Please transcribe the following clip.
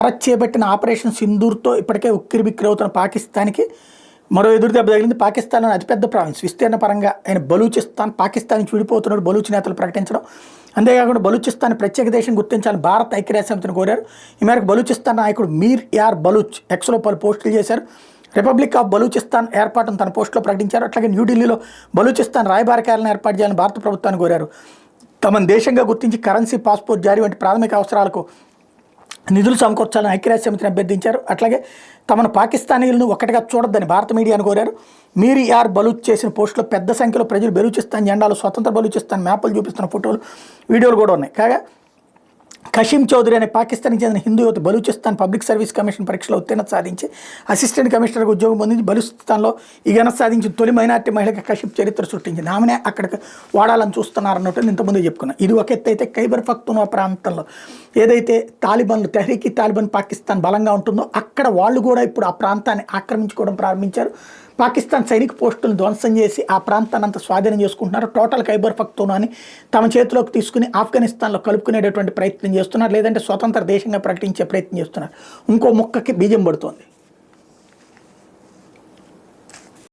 భారత్ చేపట్టిన ఆపరేషన్ సింధూర్తో ఇప్పటికే ఉక్కిరిబిక్కిరి అవుతున్న పాకిస్తాన్కి మరో ఎదురు దెబ్బ తగిలింది. పాకిస్తాన్లోని అతిపెద్ద ప్రావిన్స్ విస్తీర్ణ పరంగా ఆయన బలూచిస్తాన్ పాకిస్తాన్ నుంచి విడిపోతున్నాడు బలూచి నేతలు ప్రకటించడం. అంతేకాకుండా బలూచిస్తాన్ ప్రత్యేక దేశం గుర్తించాలని భారత్ ఐక్యరాజ్య సమితిని కోరారు. ఈ మేరకు బలూచిస్తాన్ నాయకుడు మీర్ యార్ బలూచ్ ఎక్స్లో పలు పోస్టులు చేశారు. రిపబ్లిక్ ఆఫ్ బలూచిస్తాన్ ఏర్పాటును తన పోస్టులో ప్రకటించారు. అట్లాగే న్యూఢిల్లీలో బలూచిస్తాన్ రాయబార కార్యాలయం ఏర్పాటు చేయాలని భారత ప్రభుత్వాన్ని కోరారు. తమను దేశంగా గుర్తించి కరెన్సీ, పాస్పోర్ట్ జారీ వంటి ప్రాథమిక అవసరాలకు నిధులు సమకూర్చాలని ఐక్యరాజ్య సమితిని అభ్యర్థించారు. అట్లాగే తమను పాకిస్తానీలను ఒక్కటిగా చూడొద్దని భారత మీడియాను కోరారు. మీర్ యార్ బలూచ్ చేసిన పోస్టులో పెద్ద సంఖ్యలో ప్రజలు బలూచిస్తాన్ జెండాలు, స్వతంత్ర బలూచిస్తాన్ మ్యాపులు చూపిస్తున్న ఫోటోలు, వీడియోలు కూడా ఉన్నాయి. కాగా కషీం చౌదరి అనే పాకిస్తాన్కి చెందిన హిందూ యువత బలూచిస్తాన్ పబ్లిక్ సర్వీస్ కమిషన్ పరీక్షలో ఉత్తీర్ణత సాధించి అసిస్టెంట్ కమిషనర్గా ఉద్యోగం పొందించి బలూచిస్తాన్లో ఈ ఘనత సాధించిన తొలి మైనార్టీ మహిళగా కషీం చరిత్ర సృష్టించింది. ఆమెనే అక్కడికి వాడాలని చూస్తున్నారన్నట్టు ఇంతకుముందు చెప్పుకున్నాం. ఇది ఒక ఎత్తు అయితే ఖైబర్ పఖ్తూన్ఖ్వా ప్రాంతంలో ఏదైతే తాలిబాన్లు తెహ్రీక్ తాలిబాన్ పాకిస్తాన్ బలంగా ఉంటుందో అక్కడ వాళ్ళు కూడా ఇప్పుడు ఆ ప్రాంతాన్ని ఆక్రమించుకోవడం ప్రారంభించారు. పాకిస్తాన్ సైనిక పోస్టులను ధ్వంసం చేసి ఆ ప్రాంతాన్ని అంతా స్వాధీనం చేసుకుంటున్నారు. టోటల్ ఖైబర్ పఖ్తూన్ఖ్వాని తమ చేతిలోకి తీసుకుని ఆఫ్ఘనిస్తాన్లో కలుపుకునేటటువంటి ప్రయత్నం చేస్తున్నారు. లేదంటే స్వతంత్ర దేశంగా ప్రకటించే ప్రయత్నం చేస్తున్నారు. ఇంకో ముక్కకి బీజం పడుతోంది.